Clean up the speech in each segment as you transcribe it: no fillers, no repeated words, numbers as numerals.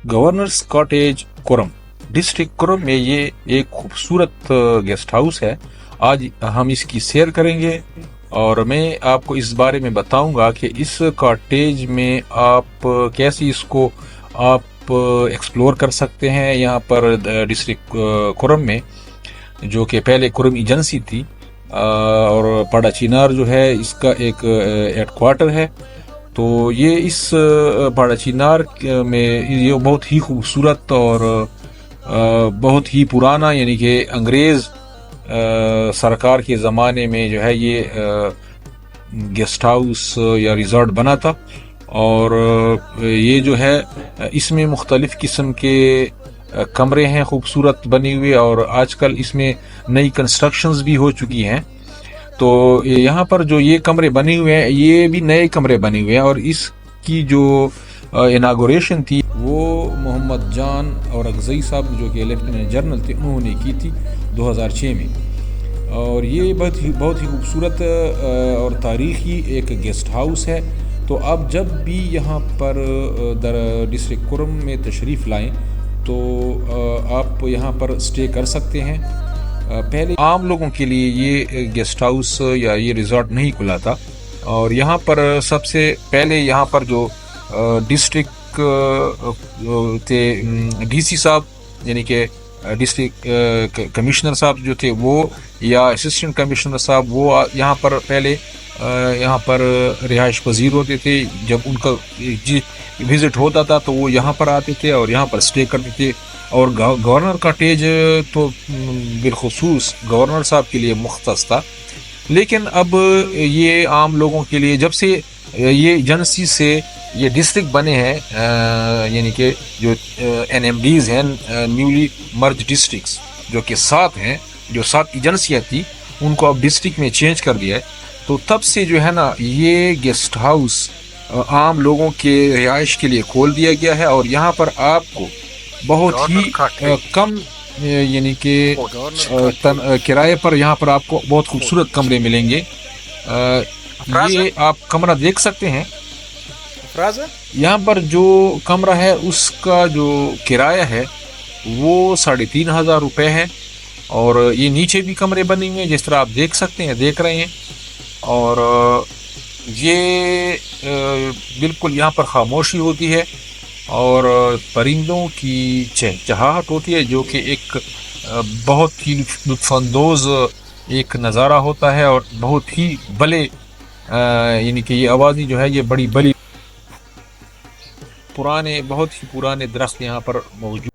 Governors cottage Kurram, district Kurram में ये एक खूबसूरत गेस्ट हाउस है। आज हम इसकी सैर करेंगे और मैं आपको इस बारे में बताऊंगा कि इस कॉटेज में आप कैसे इसको आप एक्सप्लोर कर सकते हैं। यहाँ पर डिस्ट्रिक्ट कुरम में, जो कि पहले कुरम एजेंसी थी, और पाड़ा चिनार जो है इसका एक हेड क्वार्टर है। तो ये इस पाड़ा चिनार में ये बहुत ही खूबसूरत और बहुत ही पुराना, यानी कि अंग्रेज सरकार के ज़माने में जो है ये गेस्ट हाउस या रिजॉर्ट बना था। और ये जो है इसमें मुख्तलिफ किस्म के कमरे हैं खूबसूरत बने हुए, और आजकल इसमें नई कंस्ट्रक्शंस भी हो चुकी हैं। तो यहाँ पर जो ये कमरे बने हुए हैं ये भी नए कमरे बने हुए हैं, और इसकी जो इनागोरेशन थी वो मोहम्मद जान और अगजई साहब, जो कि लेफ्टिनेंट जनरल थे, उन्होंने की थी 2006 में। और ये बहुत ही खूबसूरत और तारीखी एक गेस्ट हाउस है। तो आप जब भी यहाँ पर डिस्ट्रिक्ट कुरम में तशरीफ़ लाएं तो आप यहाँ पर स्टे कर सकते हैं। पहले आम लोगों के लिए ये गेस्ट हाउस या ये रिजॉर्ट नहीं खुला था। और यहाँ पर सबसे पहले यहाँ पर जो डिस्ट्रिक्ट थे, डीसी साहब, यानी कि डिस्ट्रिक्ट कमिश्नर साहब जो थे वो, या असिस्टेंट कमिश्नर साहब, वो यहाँ पर पहले यहाँ पर रिहाइश पजीर होते थे। जब उनका विजिट होता था तो वो यहाँ पर आते थे और यहाँ पर स्टे करते थे। और गवर्नर कॉटेज तो बिलखुसूस गवर्नर साहब के लिए मुख्तस था। लेकिन अब ये आम लोगों के लिए, जब से ये एजेंसी से ये डिस्ट्रिक्ट बने हैं, यानी कि जो NMDs हैं, न्यूली मर्ज डिस्ट्रिक्ट्स, जो कि 7 हैं, जो 7 एजेंसियाँ थी, उनको अब डिस्ट्रिक्ट में चेंज कर दिया है। तो तब से जो है ना ये गेस्ट हाउस आम लोगों के रिहाइश के लिए खोल दिया गया है। और यहाँ पर आपको बहुत ही कम, यानी कि किराए पर यहाँ पर आपको बहुत खूबसूरत कमरे मिलेंगे। ये आप कमरा देख सकते हैं। यहाँ पर जो कमरा है उसका जो किराया है वो 3,500 रुपये है। और ये नीचे भी कमरे बने हुए हैं, जिस तरह आप देख सकते हैं, देख रहे हैं। और ये बिल्कुल यहाँ पर खामोशी होती है और परिंदों की चहचहाहट होती है, जो कि एक बहुत ही लुत्फानंदोज़ एक नज़ारा होता है। और बहुत ही भले, यानी कि ये आवाज़ें जो है ये बड़ी बड़ी, बहुत ही पुराने दरख्त यहाँ पर मौजूद।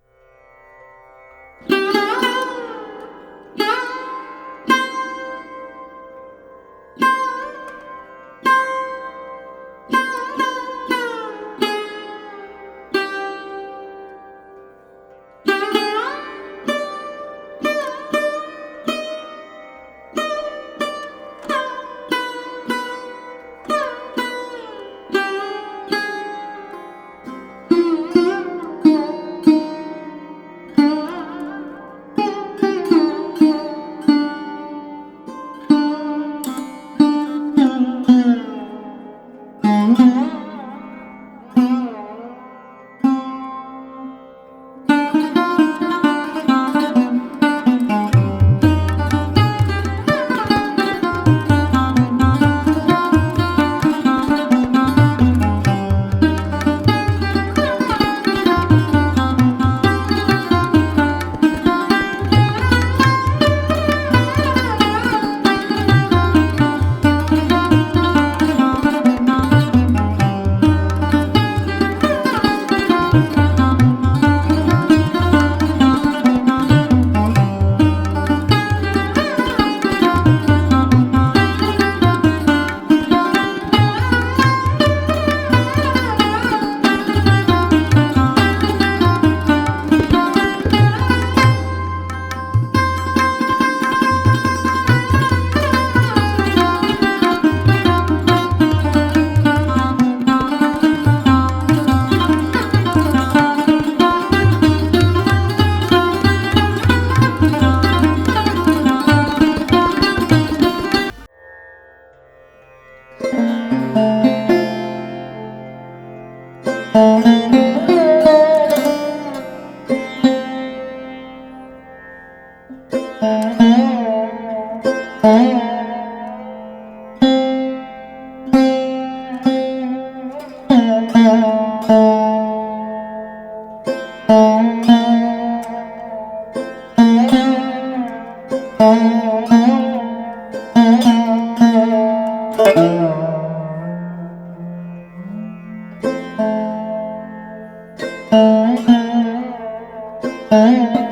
Thank you.